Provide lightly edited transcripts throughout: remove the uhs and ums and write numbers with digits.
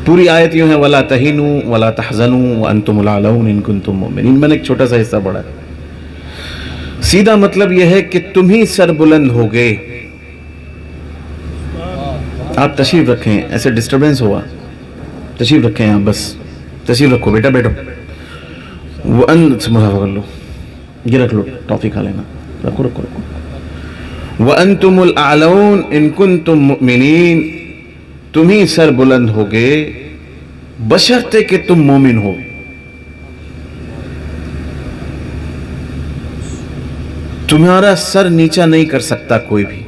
پوری آیت یوں ہے وَلَا تَهِنُوا وَلَا تَحْزَنُوا وَأَنْتُمُ الْأَعْلَوْنَ إِن كُنتُم مُؤْمِنِينَ. میں نے ایک چھوٹا سا حصہ پڑھا ہے. سیدھا مطلب یہ ہے کہ تم ہی سر بلند ہوگے. آپ تشریف رکھیں, ایسے ڈسٹربنس ہوا, تشریف رکھیں آپ, بس تشریف رکھو بیٹا, بیٹھو. کر لو, یہ رکھ لو, ٹافی کھا لینا, رکھو رکھو رکھو. وَأَنْتُمُ الْأَعْلَوْنَ إِن كُنتُم مُؤْمِنِينَ, تم ہی سر بلند ہوگے بشرطے کہ تم مومن ہو. تمہارا سر نیچا نہیں کر سکتا کوئی بھی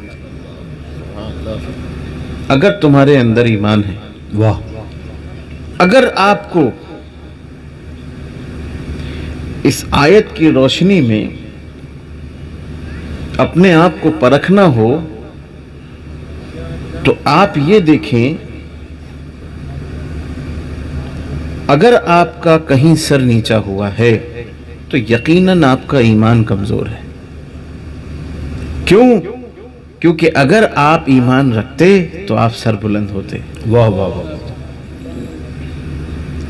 اگر تمہارے اندر ایمان ہے. واہ. اگر آپ کو اس آیت کی روشنی میں اپنے آپ کو پرکھنا ہو تو آپ یہ دیکھیں, اگر آپ کا کہیں سر نیچا ہوا ہے تو یقیناً آپ کا ایمان کمزور ہے. کیوں؟ کیونکہ اگر آپ ایمان رکھتے تو آپ سر بلند ہوتے. واہ واہ واہ.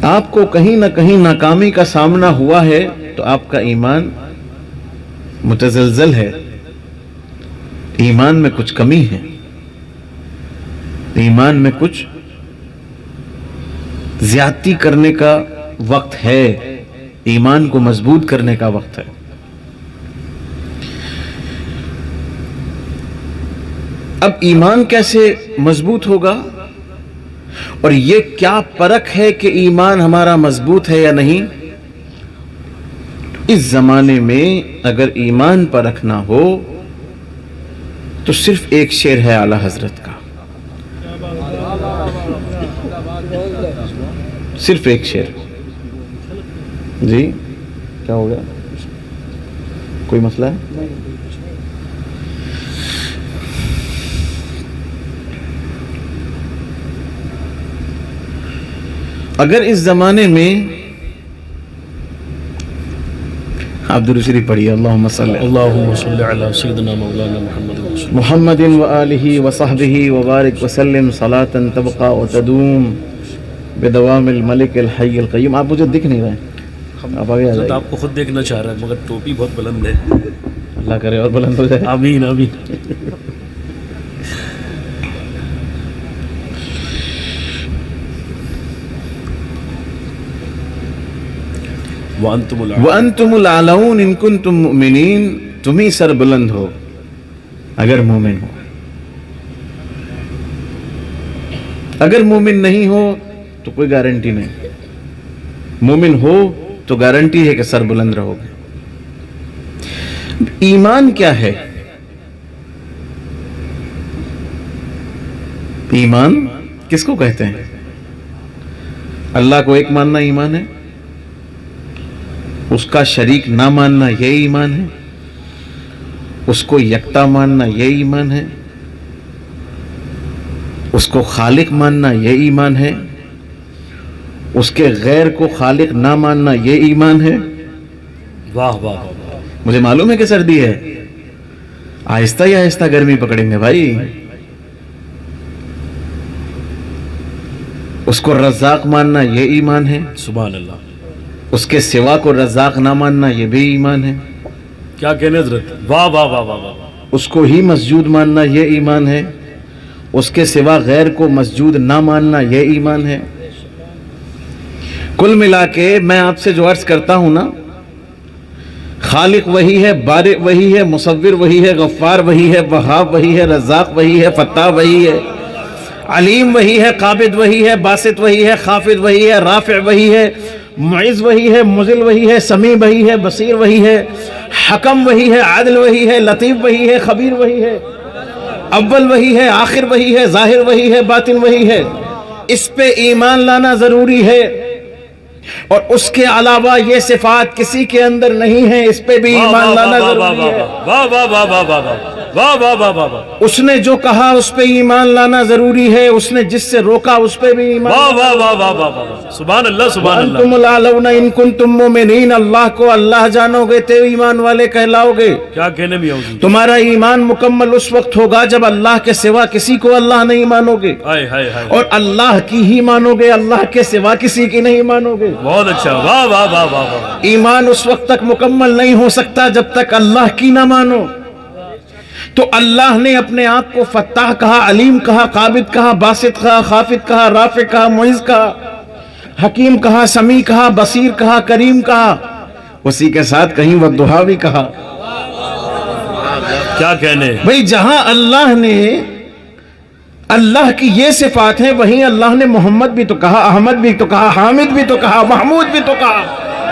آپ کو کہیں نہ کہیں ناکامی کا سامنا ہوا ہے تو آپ کا ایمان متزلزل ہے, ایمان میں کچھ کمی ہے, ایمان میں کچھ زیادتی کرنے کا وقت ہے, ایمان کو مضبوط کرنے کا وقت ہے. اب ایمان کیسے مضبوط ہوگا اور یہ کیا پرکھ ہے کہ ایمان ہمارا مضبوط ہے یا نہیں؟ اس زمانے میں اگر ایمان پرکھنا ہو تو صرف ایک شعر ہے اعلی حضرت کا, صرف ایک شعر. جی کیا ہو گیا, کوئی مسئلہ ہے؟ اگر اس زمانے میں آپ درود شریف پڑھیے, اللہم صلی اللہم صلی علی سیدنا مولانا محمد و آلہ و صحبہ وبارک وسلم صلاة تبقى و تدوم بدوام الملک الحی القیوم. آپ مجھے دکھ نہیں رہے, آپ آگے آ جائیں. آپ کو خود دیکھنا چاہ رہا ہے مگر ٹوپی بہت بلند ہے. اللہ کرے اور بلند ہو جائے. آمین آمین. وَأَنْتُمُ الْأَعْلَوْنَ إِن كُنتُم مُؤْمِنِينَ, تم ہی سر بلند ہو اگر مومن ہو. اگر مومن نہیں ہو تو کوئی گارنٹی نہیں, مومن ہو تو گارنٹی ہے کہ سر بلند رہو گے. ایمان کیا ہے؟ ایمان کس کو کہتے ہیں؟ اللہ کو ایک ماننا ایمان ہے, اس کا شریک نہ ماننا یہ ایمان ہے, اس کو یکتا ماننا یہ ایمان ہے, اس کو خالق ماننا یہ ایمان ہے, اس کے غیر کو خالق نہ ماننا یہ ایمان ہے. واہ واہ واہ. مجھے معلوم ہے کہ سردی ہے, آہستہ ہی آہستہ گرمی پکڑیں گے بھائی. اس کو رزاق ماننا یہ ایمان ہے, سبحان اللہ. اس کے سوا کو رزاق نہ ماننا یہ بھی ایمان ہے. کیا کہنے حضرت, واہ واہ واہ واہ واہ. اس کو ہی مسجود ماننا یہ ایمان ہے, اس کے سوا غیر کو مسجود نہ ماننا یہ ایمان ہے. کل ملا کے میں آپ سے جو عرض کرتا ہوں نا, خالق وہی ہے, بارئ وہی ہے, مصور وہی ہے, غفار وہی ہے, وہاب وہی ہے, رزاق وہی ہے, فتاح وہی ہے, علیم وہی ہے, قابض وہی ہے, باسط وہی ہے, خافض وہی ہے, رافع وہی ہے, معز وہی ہے, مذل وہی ہے, سمیع وہی ہے, بصیر وہی ہے, حکم وہی ہے, عادل وہی ہے, لطیف وہی ہے, خبیر وہی ہے, اول وہی ہے, آخر وہی ہے, ظاہر وہی ہے, باطن وہی ہے. اس پہ ایمان لانا ضروری ہے, اور اس کے علاوہ یہ صفات کسی کے اندر نہیں ہیں, اس پہ بھی ایمان لانا ضروری ہے. واہ واہ واہ واہ واہ. واہ واہ واہ واہ واہ اس نے جو کہا اس پہ ایمان لانا ضروری ہے، اس نے جس سے روکا اس پہ بھی ایمان واہ واہ واہ واہ واہ واہ سبحان اللہ سبحان اللہ وَأَنْتُمُ الْأَعْلَوْنَ إِن كُنتُم مُؤْمِنِينَ، اللہ کو اللہ جانو گے تو ایمان والے کہلاؤ گے۔ کیا کہنے میں حضور تمہارا ایمان مکمل اس وقت ہوگا جب اللہ کے سوا کسی کو اللہ نہیں مانو گے، ہائے ہائے ہائے اور اللہ کی ہی مانو گے، اللہ کے سوا کسی کی نہیں مانو گے۔ بہت اچھا واہ واہ واہ واہ واہ ایمان اس وقت تک مکمل نہیں ہو سکتا جب تک اللہ کی نہ مانو۔ تو اللہ نے اپنے آپ کو فتاح کہا، علیم کہا، قابض کہا، باسط کہا، خافض کہا، رافع کہا، معز کہا، حکیم کہا، سمیع کہا، بصیر کہا، کریم کہا، اسی کے ساتھ کہیں والضحیٰ بھی کہا۔ کیا کہنے بھئی جہاں اللہ نے اللہ کی یہ صفات ہیں، وہیں اللہ نے محمد بھی تو کہا، احمد بھی تو کہا، حامد بھی تو کہا، محمود بھی تو کہا،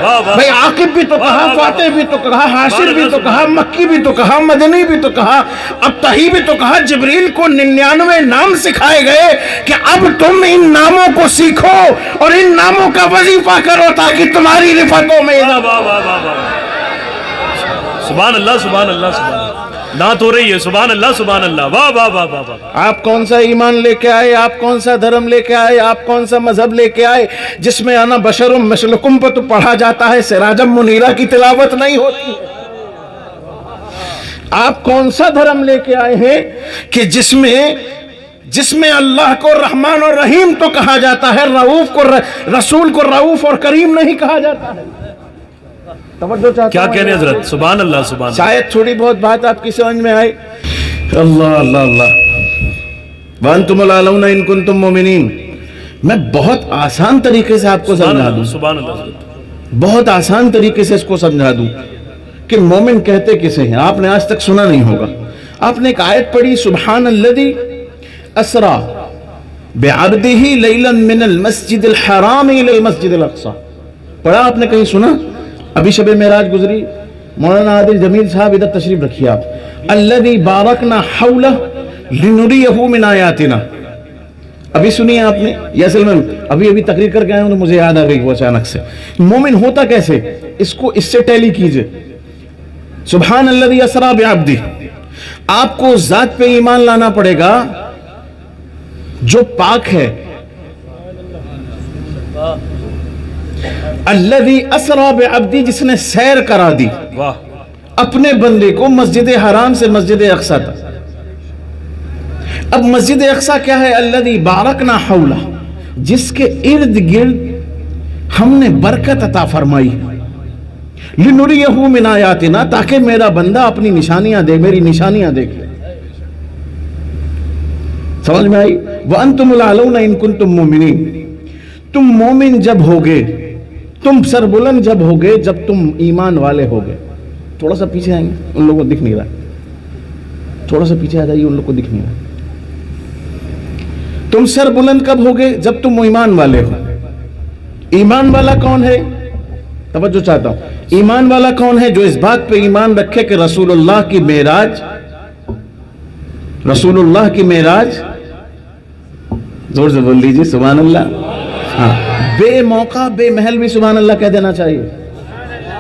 واہ واہ بھئی عاقب بھی تو کہا، فاتح بھی تو کہا، حاشر بھی تو کہا، مکی بھی تو کہا، مدنی بھی تو کہا، ابتہی بھی تو کہا۔ جبریل کو 99 نام سکھائے گئے کہ اب تم ان ناموں کو سیکھو اور ان ناموں کا وظیفہ کرو تاکہ تمہاری رفتوں میں واہ واہ واہ واہ واہ سبحان اللہ سبحان اللہ سبحان اللہ نعت ہو رہی ہے سبحان اللہ سبحان اللہ واہ واہ واہ واہ واہ آپ کون سا ایمان لے کے آئے، آپ کون سا دھرم لے کے آئے، آپ کون سا مذہب لے کے آئے جس میں انا بشرم مثلکم پر تو پڑھا جاتا ہے، سراجم منیرہ کی تلاوت نہیں ہوتی ہے؟ آپ کون سا دھرم لے کے آئے ہیں کہ جس میں اللہ کو رحمان اور رحیم تو کہا جاتا ہے، رؤوف کو رسول کو رؤوف اور کریم نہیں کہا جاتا ہے؟ توجہ چاہتا کیا ہوں کہنے حضرت سبحان اللہ سبحان اللہ شاید تھوڑی بہت بات آپ کی سمجھ میں آئے۔ اللہ اللہ اللہ وَأَنْتُمُ الْأَعْلَوْنَ إِن كُنتُم مُؤْمِنِينَ، میں بہت آسان طریقے سے آپ کو سمجھا دوں، سبحان اللہ حضرت بہت آسان طریقے سے اس کو سمجھا دوں کہ مومن کہتے کسے ہیں۔ آپ نے آج تک سنا نہیں ہوگا۔ آپ نے ایک آیت پڑھی، سبحان الذی اسرا بعبدہ لیلا من المسجد الحرام الی المسجد الاقصی، پڑھا آپ نے، کہیں سنا؟ ابھی شب معراج گزری، مولانا عادل جمیل صاحب ادھر تشریف رکھیے آپ۔ الذی بارکنا حولہ لنریہ من آیاتنا، ابھی سنی آپ نے؟ یہ اصل میں ابھی تقریر کر کے آئے ہوں تو مجھے یاد آ گئی وہ اچانک سے۔ مومن ہوتا کیسے، اس کو اس سے ٹیلی کیجئے۔ سبحان الذی اسرا بعبدہ، آپ کو ذات پہ ایمان لانا پڑے گا جو پاک ہے۔ الذی اسرا بعبدہ، جس نے سیر کرا دی واہ اپنے بندے کو مسجد حرام سے مسجد اقصی تک۔ اب مسجد اقصی کیا ہے؟ الذی بارکنا حولہ، جس کے ارد گرد ہم نے برکت عطا فرمائی، لنریہ من آیاتنا، تاکہ میرا بندہ اپنی نشانیاں دے، میری نشانیاں دیکھے۔ سمجھ میں آئی؟ وَأَنْتُمُ الْأَعْلَوْنَ إِن كُنتُم مُؤْمِنِينَ، تم مومن جب ہوگے، تم سربلند جب ہوگے، جب تم ایمان والے ہوگے۔ تھوڑا سا پیچھے آئیں گے، ان لوگوں کو دکھ نہیں رہا، تھوڑا سا پیچھے آ جائیے، ان لوگوں کو دکھ نہیں رہا۔ تم سربلند کب ہوگے؟ جب تم ایمان والے ہو۔ ایمان والا کون ہے؟ توجہ چاہتا ہوں، ایمان والا کون ہے؟ جو اس بات پہ ایمان رکھے کہ رسول اللہ کی معراج، زور سے بول دیجیے سبحان اللہ۔ ہاں، بے موقع بے محل بھی سبحان اللہ کہہ دینا چاہیے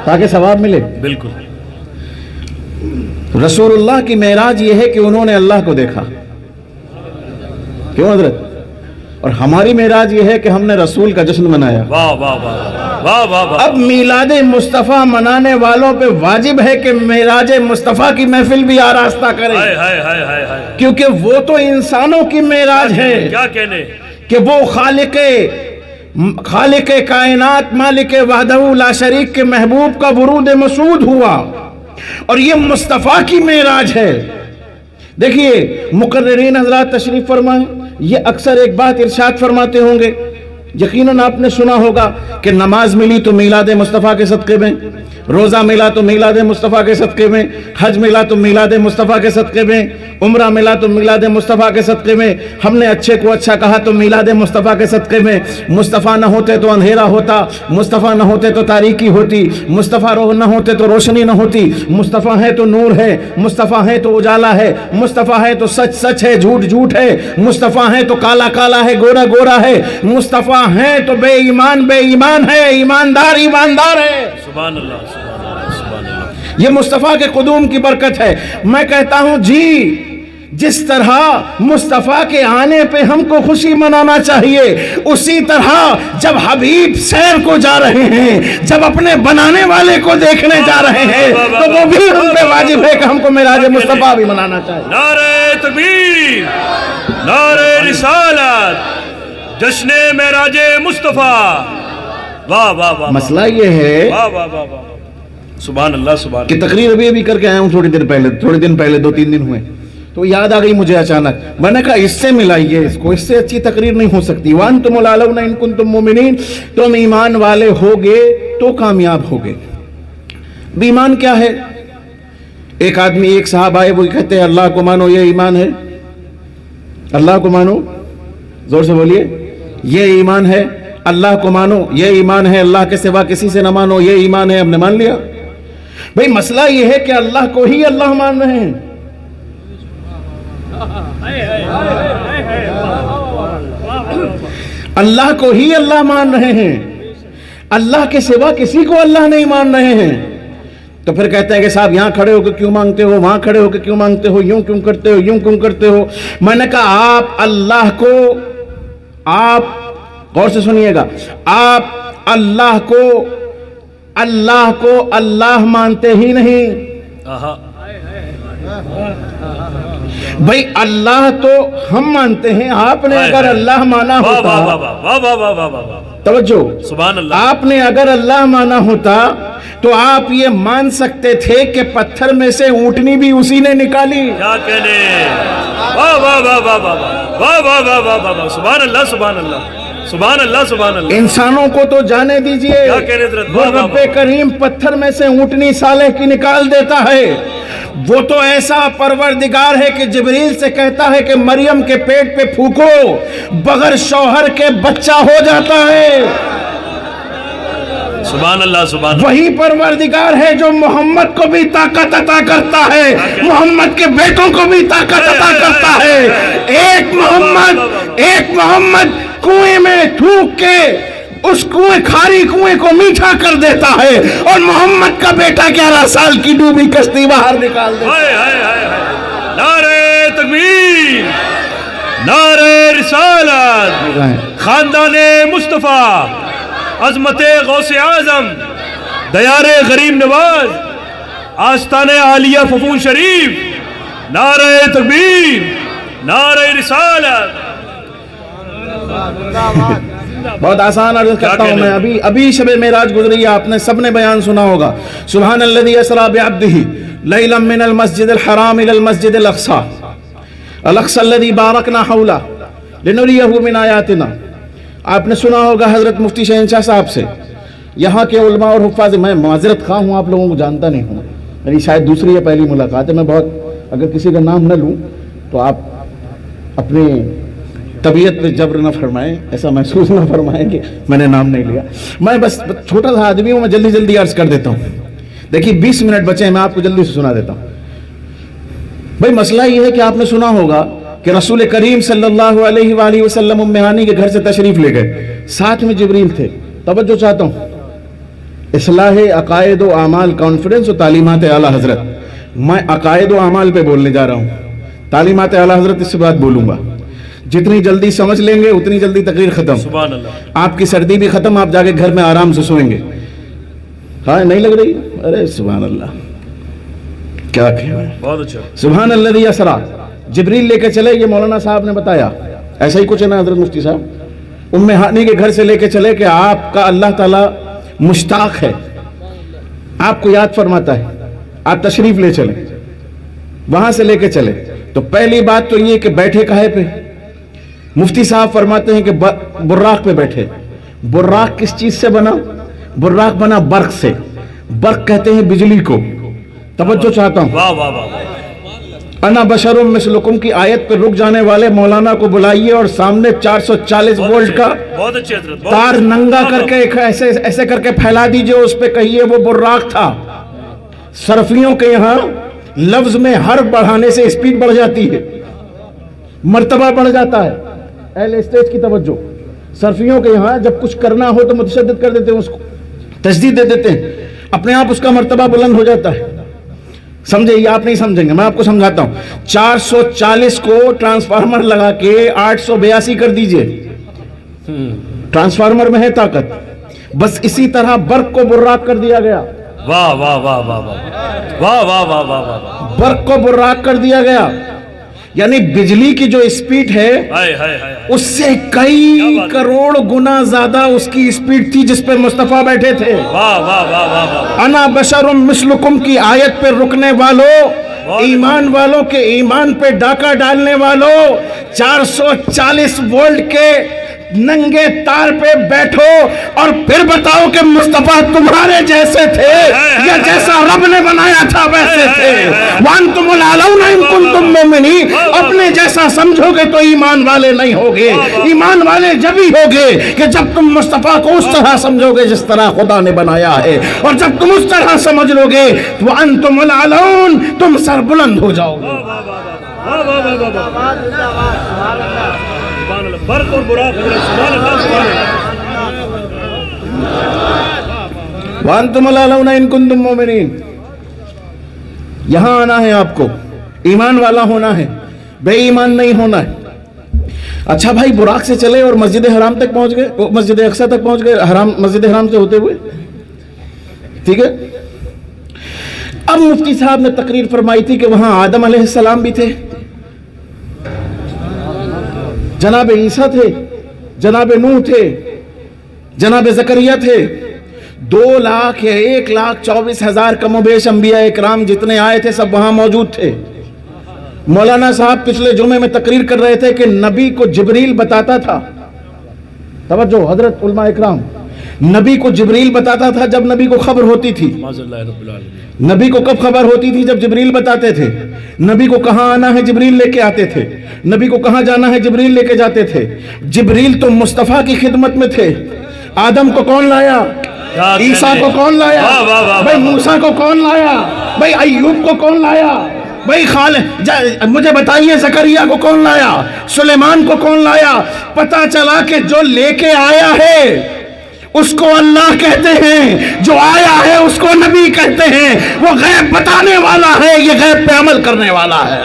تاکہ ثواب ملے۔ بالکل رسول اللہ کی معراج یہ ہے کہ انہوں نے اللہ کو دیکھا، کیوں حضرت؟ اور ہماری معراج یہ ہے کہ ہم نے رسول کا جشن منایا۔ واہ واہ واہ واہ واہ واہ اب میلاد مصطفیٰ منانے والوں پہ واجب ہے کہ معراج مصطفیٰ کی محفل بھی آراستہ کریں، ہائے ہائے ہائے ہائے ہائے کیونکہ وہ تو انسانوں کی معراج ہے کیا کہنے کہ وہ خالق کائنات مالک وحدہ لا شریک کے محبوب کا ورود مسعود ہوا، اور یہ مصطفیٰ کی معراج ہے۔ دیکھیے مقررین حضرات تشریف فرمائیں، یہ اکثر ایک بات ارشاد فرماتے ہوں گے، یقیناً آپ نے سنا ہوگا کہ نماز ملی تو میلاد مصطفیٰ کے صدقے میں، روزہ ملا تو میلاد مصطفیٰ کے صدقے میں، حج ملا تو میلاد مصطفیٰ کے صدقے میں، عمرہ ملا تو میلاد مصطفیٰ کے صدقے میں، ہم نے اچھے کو اچھا کہا تو میلاد مصطفیٰ کے صدقے میں۔ مصطفیٰ نہ ہوتے تو اندھیرا ہوتا، مصطفیٰ نہ ہوتے تو تاریکی ہوتی، مصطفیٰ نہ ہوتے تو روشنی نہ ہوتی، مصطفیٰ ہے تو نور ہے، مصطفیٰ ہے تو اجالا ہے، مصطفیٰ ہے تو سچ سچ ہے، جھوٹ جھوٹ ہے، مصطفیٰ ہے تو کالا کالا ہے، گورا گورا ہے، مصطفیٰ ہے تو بے ایمان بے ایمان ہے، ایماندار ایماندار ہے۔ سبحان اللہ سبحان اللہ سبحان اللہ یہ مصطفیٰ کے قدوم کی برکت ہے. میں کہتا ہوں جی جس طرح مصطفیٰ کے آنے پہ ہم کو خوشی منانا چاہیے، اسی طرح جب حبیب سیر کو جا رہے ہیں، جب اپنے بنانے والے کو دیکھنے جا رہے ہیں، تو وہ بھی ہم پہ واجب ہے کہ ہم کو معراج مصطفیٰ بھی منانا چاہیے. نعرہ تکبیر، نعرہ رسالت، جشن معراج مصطفیٰ. واہ واہ واہ. مسئلہ یہ ہے واہ واہ واہ واہ. سبحان اللہ سبحان کہ تقریر ابھی کر کے آیا ہوں تھوڑے دن پہلے 2-3 دن ہوئے، تو یاد آ گئی مجھے اچانک. میں نے کہا اس سے ملائیے اس کو، اس سے اچھی تقریر نہیں ہو سکتی. وَأَنْتُمُ الْأَعْلَوْنَ إِن كُنتُم مُؤْمِنِينَ، تم ایمان والے ہوگے تو کامیاب ہوگے. ایمان کیا ہے؟ ایک آدمی، ایک صاحب آئے، وہ کہتے ہیں اللہ کو مانو یہ ایمان ہے. اللہ کو مانو، زور سے بولیے، یہ ایمان ہے. اللہ کو مانو یہ ایمان ہے. اللہ کے سوا کسی سے نہ مانو یہ ایمان ہے. ہم نے مان لیا. بھئی مسئلہ یہ ہے کہ اللہ کو ہی اللہ مان رہے ہیں. اللہ کو ہی اللہ مان رہے ہیں، اللہ کے سوا کسی کو اللہ نہیں مان رہے ہیں. تو پھر کہتے ہیں کہ صاحب یہاں کھڑے ہو کے کیوں مانگتے ہو، وہاں کھڑے ہو کے کیوں مانگتے ہو، یوں کیوں کرتے ہو، یوں کیوں کرتے ہو. میں نے کہا آپ اللہ کو، آپ غور سے سنیے گا، آپ اللہ کو اللہ مانتے ہی نہیں. بھئی اللہ تو ہم مانتے ہیں. آپ نے اگر اللہ مانا ہوتا، توجہ، سبحان اللہ، آپ نے اگر اللہ مانا ہوتا تو آپ یہ مان سکتے تھے کہ پتھر میں سے اونٹنی بھی اسی نے نکالی. کیا کہنے. واہ واہ واہ واہ واہ واہ واہ واہ واہ واہ واہ. سبحان اللہ سبحان اللہ سبحان اللہ سبحان اللہ. انسانوں کو تو جانے دیجئے، وہ رب کریم پتھر میں سے اونٹنی صالح کی نکال دیتا ہے. وہ تو ایسا پروردگار ہے کہ جبریل سے کہتا ہے کہ مریم کے پیٹ پہ پھونکو، بغیر شوہر کے بچہ ہو جاتا ہے. سبحان اللہ سبحان اللہ. وہی پروردگار ہے جو محمد کو بھی طاقت عطا کرتا ہے، محمد کے بیٹوں کو بھی طاقت عطا کرتا ہے. ایک محمد کنویں میں تھوک کے اس کھاری کنویں کو میٹھا کر دیتا ہے، اور محمد کا بیٹا 11 سال کی ڈوبی کشتی باہر نکال دیتا ہے. نعرہ تکبیر، نعرہ رسالت، خاندان مصطفیٰ، عظمت غوث اعظم، دیار غریب نواز، آستان عالیہ ففون شریف. نعرہ تکبیر، نعرہ رسالت. بہت آسان عرض کرتا ہوں میں. ابھی شب معراج گزری ہے، آپ نے سب نے بیان سنا ہوگا. سبحان الذی اسری بعبدہ لیلا من المسجد الحرام الى المسجد الاقصی الاقصی الذی بارکنا حولہ لنریہ من آیاتنا. آپ نے سنا ہوگا حضرت مفتی شہنشاہ صاحب سے. یہاں کے علماء اور حفاظ، میں معذرت خواہ ہوں، آپ لوگوں کو جانتا نہیں ہوں، میری شاید دوسری یا پہلی ملاقات ہے. میں بہت، اگر کسی کا نام نہ لوں تو آپ اپنی طبیعت پہ جبر نہ فرمائیں، ایسا محسوس نہ فرمائیں کہ میں نے نام نہیں لیا. میں بس چھوٹا سا آدمی ہوں، میں جلدی عرض کر دیتا ہوں. دیکھیے 20 منٹ بچے ہیں، میں آپ کو جلدی سے سنا دیتا ہوں. بھئی مسئلہ یہ ہے کہ آپ نے سنا ہوگا کہ رسول کریم صلی اللہ علیہ وآلہ وسلم ام ہانی کے گھر سے تشریف لے گئے، ساتھ میں جبریل تھے. توجہ چاہتا ہوں، اصلاح عقائد و اعمال کانفرنس و تعلیمات اعلیٰ حضرت. میں عقائد و اعمال پہ بولنے جا رہا ہوں، تعلیمات اعلیٰ حضرت اس سے بعد بولوں گا. جتنی جلدی سمجھ لیں گے اتنی جلدی تقریر ختم. سبحان اللہ. آپ کی سردی بھی ختم، آپ جا کے گھر میں آرام سے سوئیں گے. ہاں نہیں لگ رہی؟ ارے سبحان اللہ، کیا کہنا ہے. بہت اچھا. سبحان الذی اسری، جبریل لے کے چلے. یہ مولانا صاحب نے بتایا، ایسا ہی کچھ ہے نا حضرت مفتی صاحب. ام ہانی کے گھر سے لے کے چلے کہ آپ کا اللہ تعالیٰ مشتاق ہے، آپ کو یاد فرماتا ہے، آپ تشریف لے چلیں. وہاں سے لے کے چلے تو پہلی بات تو یہ کہ بیٹھے کہے پہ. مفتی صاحب فرماتے ہیں کہ براق پہ بیٹھے. براق کس چیز سے بنا؟ براق بنا برق سے. برق کہتے ہیں بجلی کو. توجہ چاہتا ہوں. واہ واہ واہ. انا بشر مثلکم کی آیت پہ رک جانے والے مولانا کو بلائیے اور سامنے 440 وولٹ کا تار ننگا کر کے ایسے کر کے پھیلا دیجئے، اس پہ کہیے وہ براق تھا. صرفیوں کے یہاں لفظ میں حرف بڑھانے سے اسپیڈ بڑھ جاتی ہے، مرتبہ بڑھ جاتا ہے. اہل اسٹیج کی توجہ. صرفیوں کے یہاں جب کچھ کرنا ہو تو متشدد کر دیتے ہیں، اس کو تشدید دے دیتے ہیں، اپنے آپ اس کا مرتبہ بلند ہو جاتا ہے. سمجھے؟ یہ آپ نہیں سمجھیں گے، میں آپ کو سمجھاتا ہوں. 440 کو ٹرانسفارمر لگا کے 882 کر دیجئے. ٹرانسفارمر میں ہے طاقت. بس اسی طرح برق کو براق کر دیا گیا. واہ واہ واہ واہ واہ واہ واہ واہ واہ واہ. برق کو براق کر دیا گیا. یعنی بجلی کی جو اسپیڈ ہے اس سے کئی کروڑ گنا زیادہ اس کی اسپیڈ تھی جس پہ مصطفیٰ بیٹھے تھے. واہ واہ واہ واہ. انا بشر مثلکم کی آیت پہ رکنے والوں، ایمان والوں کے ایمان پہ ڈاکہ ڈالنے والوں، 440 وولٹ کے ننگے تار پہ بیٹھو اور پھر بتاؤ کہ مصطفیٰ تمہارے جیسے تھے یا جیسا رب نے بنایا تھا ویسے تھے. وانتم العلون ان کنتم مومنین. اپنے جیسا سمجھو گے تو ایمان والے نہیں ہوگے. ایمان والے جب ہی ہوگے کہ جب تم مصطفیٰ کو اس طرح سمجھو گے جس طرح خدا نے بنایا ہے. اور جب تم اس طرح سمجھ لو گے تو انتم العلون، تم سر بلند ہو جاؤ گے. برق اور براق. سبحان اللہ سبحان اللہ. وانتم العلون ان کنتم مومنین. یہاں آنا ہے آپ کو، ایمان والا ہونا ہے، بے ایمان نہیں ہونا ہے. اچھا بھائی، براق سے چلے اور مسجد حرام تک پہنچ گئے، مسجد اقصی تک پہنچ گئے، مسجد حرام سے ہوتے ہوئے. ٹھیک ہے. اب مفتی صاحب نے تقریر فرمائی تھی کہ وہاں آدم علیہ السلام بھی تھے، جناب عیسیٰ تھے، جناب نوح تھے، جناب زکریا تھے. 2 لاکھ یا 1,24,000 کم و بیش انبیاء اکرام جتنے آئے تھے سب وہاں موجود تھے. مولانا صاحب پچھلے جمعے میں تقریر کر رہے تھے کہ نبی کو جبریل بتاتا تھا. توجہ حضرت علماء اکرام، نبی کو جبریل بتاتا تھا جب نبی کو خبر ہوتی تھی. نبی کو کب خبر ہوتی تھی؟ جب جبریل بتاتے تھے. نبی کو کہاں آنا ہے جبریل لے کے آتے تھے، نبی کو کہاں جانا ہے جبریل لے کے جاتے تھے. جبریل تو مصطفیٰ کی خدمت میں تھے. آدم کو کون لایا؟ عیسیٰ کو کون لایا؟ بھائی موسیٰ کو کون لایا؟ بھائی ایوب کو کون لایا؟ بھائی مجھے بتائیے زکریا کو کون لایا؟ سلیمان کو کون لایا؟ پتا چلا کہ جو لے کے آیا ہے اس کو اللہ کہتے ہیں، جو آیا ہے اس کو نبی کہتے ہیں. وہ غیب بتانے والا ہے، یہ غیب پہ عمل کرنے والا ہے.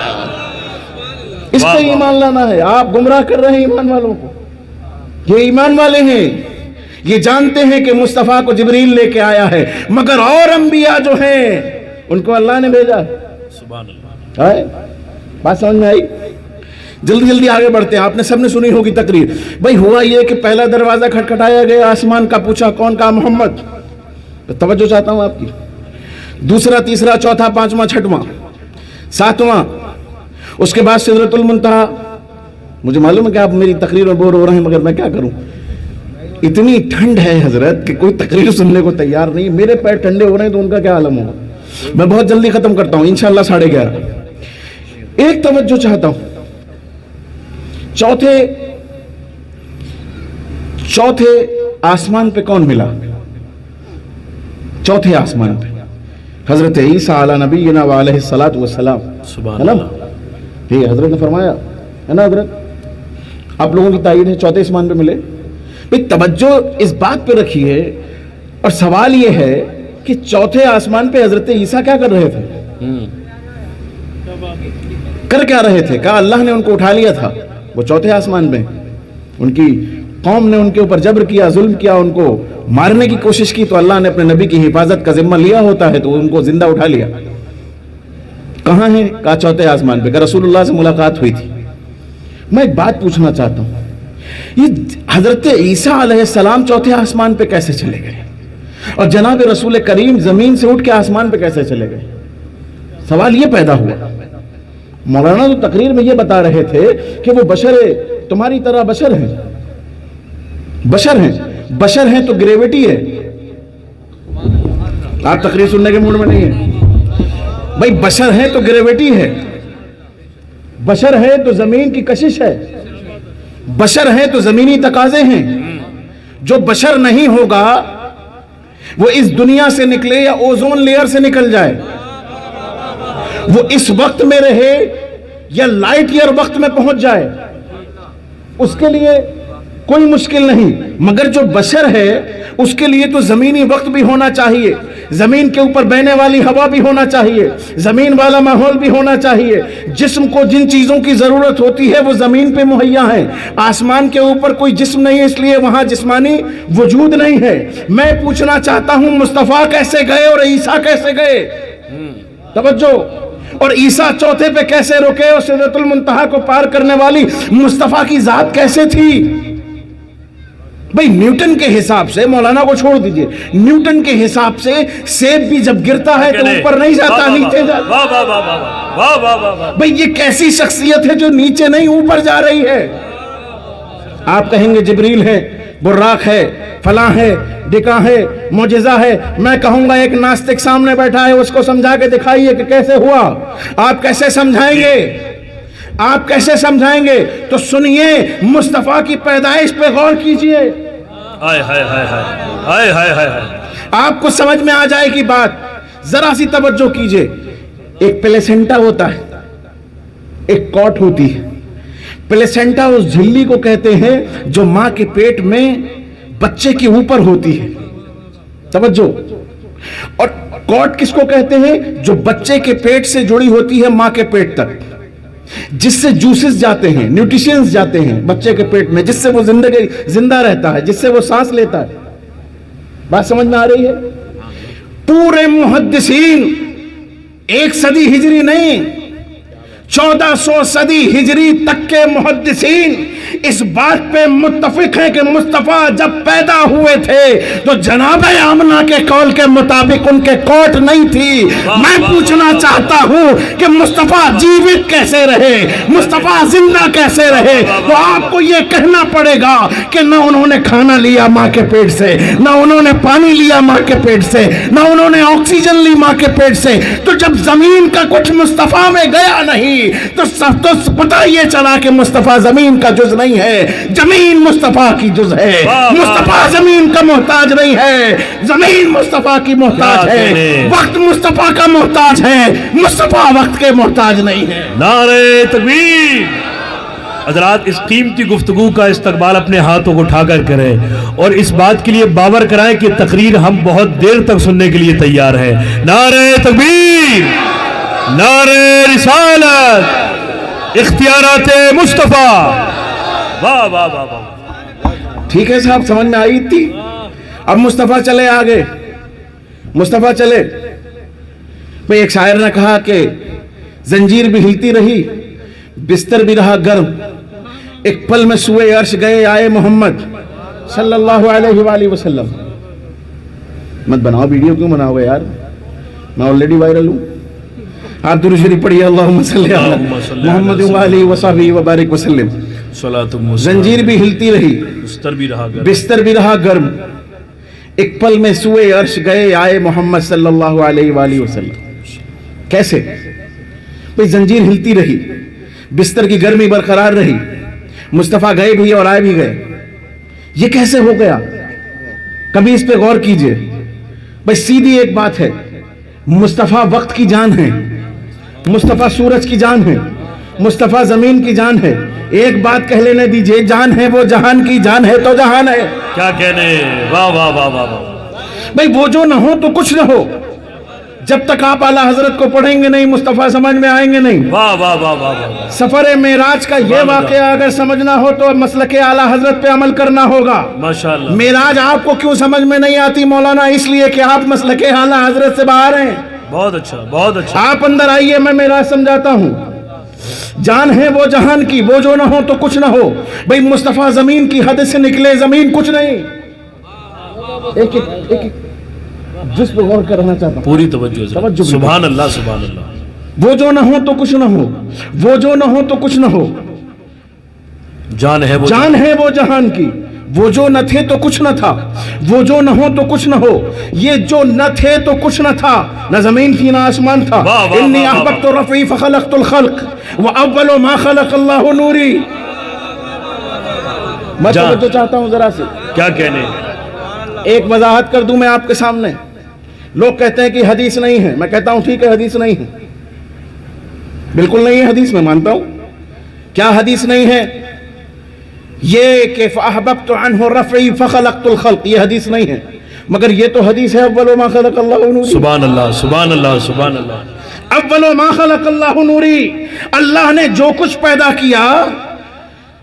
اس پہ ایمان لانا ہے. آپ گمراہ کر رہے ہیں ایمان والوں کو. یہ ایمان والے ہیں، یہ جانتے ہیں کہ مصطفیٰ کو جبریل لے کے آیا ہے، مگر اور انبیاء جو ہیں ان کو اللہ نے بھیجا. سبحان اللہ. بات سمجھ میں آئی؟ جلدی جلدی آگے بڑھتے ہیں. آپ نے سب نے سنی ہوگی تقریر. بھئی ہوا یہ کہ پہلا دروازہ کھٹکھٹایا گیا آسمان کا، پوچھا کون؟ کہا محمد. توجہ چاہتا ہوں آپ کی. دوسرا، تیسرا، چوتھا، پانچواں، چھٹواں، ساتواں، اس کے بعد سدرۃ المنتہا. مجھے معلوم ہے کہ آپ میری تقریر میں بور ہو رہے ہیں، مگر میں کیا کروں. اتنی ٹھنڈ ہے حضرت کہ کوئی تقریر سننے کو تیار نہیں. میرے پیر ٹھنڈے ہو رہے ہیں تو ان کا کیا عالم ہوگا. میں بہت جلدی ختم کرتا ہوں انشاءاللہ 11:30. ایک توجہ چاہتا ہوں. چوتھے آسمان پہ کون ملا؟ چوتھے آسمان پہ حضرت عیسیٰ علی نبینا وعلیہ الصلاۃ والسلام. سبحان اللہ. ٹھیک ہے، حضرت نے فرمایا ہے نا حضرت، آپ لوگوں کی تائید ہے چوتھے آسمان پہ ملے. بھئی توجہ اس بات پہ رکھیے، اور سوال یہ ہے کہ چوتھے آسمان پہ حضرت عیسیٰ کیا کر رہے تھے؟ کر کیا رہے تھے؟ کہا اللہ نے ان کو اٹھا لیا تھا. وہ چوتھے آسمان میں، ان کی قوم نے ان کے اوپر جبر کیا، ظلم کیا، ان کو مارنے کی کوشش کی، تو اللہ نے اپنے نبی کی حفاظت کا ذمہ لیا ہوتا ہے تو ان کو زندہ اٹھا لیا. کہاں ہیں؟ کہا چوتھے آسمان پہ. کہ رسول اللہ سے ملاقات ہوئی تھی. میں ایک بات پوچھنا چاہتا ہوں، یہ حضرت عیسیٰ علیہ السلام چوتھے آسمان پہ کیسے چلے گئے، اور جناب رسول کریم زمین سے اٹھ کے آسمان پہ کیسے چلے گئے؟ سوال یہ پیدا ہوا. مولانا تو تقریر میں یہ بتا رہے تھے کہ وہ بشر تمہاری طرح بشر ہیں. بشر ہیں تو گریویٹی ہے. آپ تقریر سننے کے موڈ میں نہیں ہیں. بھائی بشر ہیں تو گریویٹی ہے، بشر ہے تو زمین کی کشش ہے، بشر ہے تو زمینی تقاضے ہیں. جو بشر نہیں ہوگا وہ اس دنیا سے نکلے یا اوزون لیئر سے نکل جائے، وہ اس وقت میں رہے یا لائٹ ایئر وقت میں پہنچ جائے، اس کے لیے کوئی مشکل نہیں، مگر جو بشر ہے اس کے لیے تو زمینی وقت بھی ہونا چاہیے، زمین کے اوپر بہنے والی ہوا بھی ہونا چاہیے، زمین والا ماحول بھی ہونا چاہیے۔ جسم کو جن چیزوں کی ضرورت ہوتی ہے وہ زمین پہ مہیا ہیں۔ آسمان کے اوپر کوئی جسم نہیں، اس لیے وہاں جسمانی وجود نہیں ہے۔ میں پوچھنا چاہتا ہوں مصطفیٰ کیسے گئے اور عیسیٰ کیسے گئے؟ توجہ۔ اور عیسیٰ چوتھے پہ کیسے رکے اور سدرۃ المنتہا کو پار کرنے والی مصطفیٰ کی ذات کیسے تھی؟ بھئی نیوٹن کے حساب سے، مولانا کو چھوڑ دیجئے، نیوٹن کے حساب سے سیب بھی جب گرتا ہے تو اوپر نہیں جاتا، نیچے جاتا۔ بھئی یہ کیسی شخصیت ہے جو نیچے نہیں اوپر جا رہی ہے؟ آپ کہیں گے جبریل ہے، براق ہے، فلاں ہے، ڈکا ہے، معجزہ ہے۔ میں کہوں گا ایک ناستک سامنے بیٹھا ہے، اس کو سمجھا کے دکھائیے کہ کیسے ہوا۔ آپ کیسے سمجھائیں گے؟ آپ کیسے سمجھائیں گے؟ تو سنیے، مصطفیٰ کی پیدائش پہ غور کیجئے، آپ کو سمجھ میں آ جائے گی بات۔ ذرا سی توجہ کیجئے۔ ایک پلیسنٹا ہوتا ہے، ایک کوٹ ہوتی ہے۔ پلیسنٹا اس جھلی کو کہتے ہیں جو ماں کے پیٹ میں بچے کے اوپر ہوتی ہے، توجہ۔ اور کوٹ کس کو کہتے ہیں؟ جو بچے کے پیٹ سے جڑی ہوتی ہے ماں کے پیٹ تک، جس سے جوسز جاتے ہیں، نیوٹریشنز جاتے ہیں بچے کے پیٹ میں، جس سے وہ زندہ رہتا ہے، جس سے وہ سانس لیتا ہے۔ بات سمجھ میں آ رہی ہے؟ پورے محدثین 1 صدی ہجری نہیں، 1400 صدی ہجری تک کے محدثین اس بات پہ متفق ہیں کہ مصطفیٰ جب پیدا ہوئے تھے تو جناب آمنہ کے قول کے مطابق ان کے کوٹ نہیں تھی۔ میں پوچھنا چاہتا ہوں کہ مصطفیٰ جیوت کیسے رہے، مصطفیٰ زندہ کیسے رہے؟ تو آپ کو یہ کہنا پڑے گا کہ نہ انہوں نے کھانا لیا ماں کے پیٹ سے، نہ انہوں نے پانی لیا ماں کے پیٹ سے، نہ انہوں نے آکسیجن لی ماں کے پیٹ سے۔ تو جب زمین کا کچھ مصطفیٰ میں گیا نہیں تو پتہ یہ چلا کہ مصطفیٰ زمین کا جز نہیں ہے، زمین مصطفیٰ کی جز ہے۔ مصطفیٰ زمین کا محتاج نہیں ہے، زمین مصطفیٰ کی محتاج ہے۔ وقت مصطفیٰ کا محتاج ہے، مصطفیٰ وقت کے محتاج نہیں ہے۔ نعرہ تکبیر۔ حضرات اس قیمتی گفتگو کا استقبال اپنے ہاتھوں کو اٹھا کر کریں اور اس بات کے لیے باور کرائیں کہ تقریر ہم بہت دیر تک سننے کے لیے تیار ہیں۔ نعرہ تکبیر، نعرہ رسالت، اختیارات مصطفیٰ۔ واہ واہ واہ واہ۔ ٹھیک ہے صاحب، سمجھ میں آئی تھی؟ اب مصطفیٰ چلے آگے، مصطفیٰ چلے۔ بھئی ایک شاعر نے کہا کہ زنجیر بھی ہلتی رہی، بستر بھی رہا گرم، ایک پل میں سوئے عرش گئے آئے محمد صلی اللہ علیہ وآلہ وسلم۔ مت بناؤ ویڈیو، کیوں بناؤ گے یار؟ میں آلریڈی وائرل ہوں۔ آپ درود شریف پڑھیے، اللہم صلی علی محمد وآلہ وصحبہ وبارک وسلم۔ زنجیر بھی ہلتی رہی، بستر بھی رہا گرم، ایک پل میں سوئے عرش گئے آئے محمد صلی اللہ علیہ وآلہ وسلم۔ کیسے؟ بھئی زنجیر ہلتی رہی، بستر کی گرمی برقرار رہی، مصطفیٰ گئے بھی اور آئے بھی گئے۔ یہ کیسے ہو گیا؟ کبھی اس پہ غور کیجئے۔ بھئی سیدھی ایک بات ہے، مصطفیٰ وقت کی جان ہے، مصطفیٰ سورج کی جان ہے، مصطفیٰ زمین کی جان ہے۔ ایک بات کہہ لینے دیجئے، جان ہے وہ جہان کی، جان ہے تو جہان ہے۔ کیا کہنے، واہ واہ واہ واہ۔ بھئی وہ جو نہ ہو تو کچھ نہ ہو، جب تک آپ اعلیٰ حضرت کو پڑھیں گے نہیں مصطفیٰ سمجھ میں آئیں گے نہیں۔ واہ واہ واہ واہ۔ سفر معراج کا یہ واقعہ اگر سمجھنا ہو تو مسلک اعلیٰ حضرت پہ عمل کرنا ہوگا۔ ماشاءاللہ۔ معراج آپ کو کیوں سمجھ میں نہیں آتی مولانا؟ اس لیے کہ آپ مسلک اعلیٰ حضرت سے باہر ہیں۔ بہت اچھا، بہت اچھا۔ آپ اندر آئیے، میں معراج سمجھاتا ہوں۔ جان ہے وہ جہان کی، وہ جو نہ ہو تو کچھ نہ ہو۔ بھئی مصطفیٰ زمین کی حد سے نکلے، زمین کچھ نہیں۔ ایک جس پہ غور کرنا چاہتا ہوں، پوری توجہ۔ سبحان اللہ، سبحان اللہ۔ وہ جو نہ ہو تو کچھ نہ ہو، وہ جو نہ ہو تو کچھ نہ ہو۔ جان ہے وہ جہان کی، وہ جو نہ تھے تو کچھ نہ تھا، وہ جو نہ ہو تو کچھ نہ ہو۔ یہ جو نہ تھے تو کچھ نہ تھا، نہ زمین تھی نہ آسمان تھا۔ انی احببت رفعی فخلقت الخلق واول ما خلق اللہ نوری۔ میں توجہ چاہتا ہوں ذرا سے، کیا کہنے۔ ایک وضاحت کر دوں میں آپ کے سامنے۔ لوگ کہتے ہیں کہ حدیث نہیں ہے، میں کہتا ہوں ٹھیک ہے حدیث نہیں ہے، بالکل نہیں ہے حدیث، میں مانتا ہوں۔ کیا حدیث نہیں ہے؟ یہ کہ فأحببت عنہ رفعی فخلقت الخلق، یہ حدیث نہیں ہے، مگر یہ تو حدیث ہے اول ما خلق اللہ نوری، سبحان اللہ سبحان اللہ سبحان اللہ، اول ما خلق اللہ نوری، اللہ نے جو کچھ پیدا کیا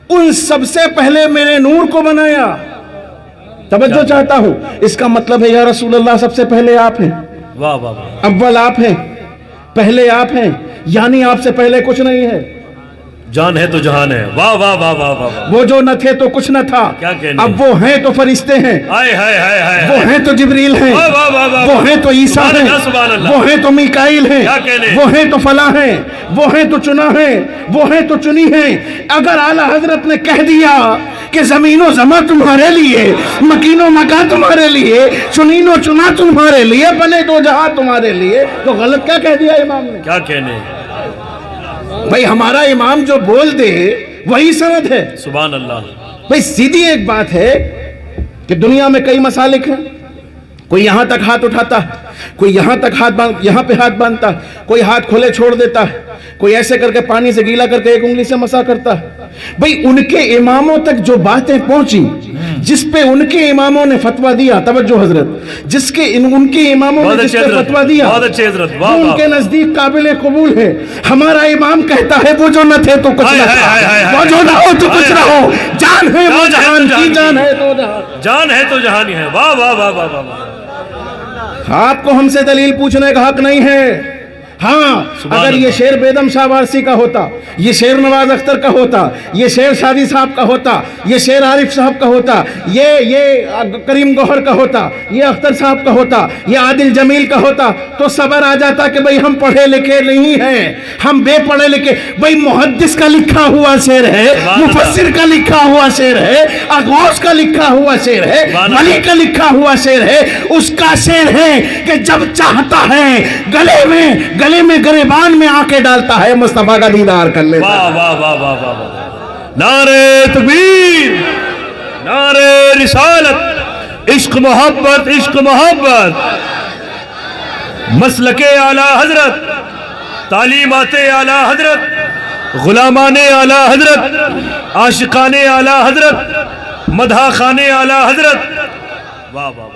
ان سب سے پہلے میرے نور کو بنایا۔ توجہ چاہتا ہوں، اس کا مطلب ہے یا رسول اللہ سب سے پہلے آپ ہیں، واہ واہ واہ، اول آپ ہیں، پہلے آپ ہیں، یعنی آپ سے پہلے کچھ نہیں ہے، جان ہے تو جہان ہے، واہ واہ واہ واہ واہ، وہ جو نہ تھے تو کچھ نہ تھا، کیا کہنے، اب وہ ہیں تو فرشتے ہیں، ہائے ہائے ہائے ہائے، وہ ہیں تو جبریل ہیں، واہ واہ واہ واہ، وہ ہیں تو عیسیٰ سبحان ہیں، اللہ سبحان اللہ، وہ ہیں تو میکائیل ہیں، کیا کہنے، وہ ہیں تو فلاں ہیں، وہ ہیں تو چنا ہیں، وہ ہیں تو چنی ہیں۔ اگر اعلیٰ حضرت نے کہہ دیا کہ زمین و زمان تمہارے لیے، مکین و مکان تمہارے لیے، چنین و چنا تمہارے لیے، بنے دو جہاں تمہارے لیے، تو غلط کیا کہہ دیا امام نے؟ کیا کہنے، بھئی ہمارا امام جو بول دے وہی سند ہے۔ سبحان اللہ، بھئی سیدھی ایک بات ہے کہ دنیا میں کئی مسالک ہیں، کوئی یہاں تک ہاتھ اٹھاتا ہے، کوئی یہاں تک یہاں پہ ہاتھ باندھتا ہے، کوئی ہاتھ کھلے چھوڑ دیتا ہے، کوئی ایسے کر کے پانی سے گیلا کر کے ایک انگلی سے مسا کرتا ہے۔ بھئی ان کے اماموں تک جو باتیں پہنچی، جس پہ ان کے اماموں نے فتویٰ دیا، توجہ حضرت، جس کے ان کے اماموں نے جس پہ فتویٰ دیا، بہت اچھے حضرت، وہ واہ ان واہ، کے نزدیک قابل قبول ہے۔ ہمارا امام کہتا ہے وہ جو نہ تھے تو کچھ نہ تھا، وہ جو نہ ہو تو کچھ نہ ہو، جان ہے وہ جہان کی، جان ہے تو جہان، جان ہے تو جہانی ہے، واہ واہ واہ واہ واہ، آپ کو ہم سے دلیل پوچھنے کا حق نہیں ہے۔ ہاں اگر یہ شعر بیدم شاہ وارسی کا ہوتا، یہ شعر نواز اختر کا ہوتا، یہ شعر شادی صاحب کا ہوتا، یہ شعر عارف صاحب کا ہوتا، یہ کریم گوہر کا ہوتا، یہ اختر صاحب کا ہوتا، یہ عادل جمیل کا ہوتا، تو صبر آ جاتا کہ بھئی ہم پڑھے لکھے نہیں ہیں، ہم بے پڑھے لکھے۔ بھئی محدث کا لکھا ہوا شعر ہے، مفسر کا لکھا ہوا شعر ہے، غوث کا لکھا ہوا شعر ہے، ولی کا لکھا ہوا شعر ہے، اس کا شعر ہے کہ جب چاہتا ہے گلے میں گریبان میں آنکھیں ڈالتا ہے، مصطفیٰ کا دیدار کر لیتا ہے۔ واہ واہ واہ واہ واہ واہ، نعرہ تکبیر، نعرہ رسالت، عشق محبت، عشق محبت، مسلک اعلیٰ حضرت، تعلیمات اعلیٰ حضرت، غلامان اعلیٰ حضرت، عاشقان اعلیٰ حضرت، مدح خان اعلیٰ حضرت، واہ واہ واہ۔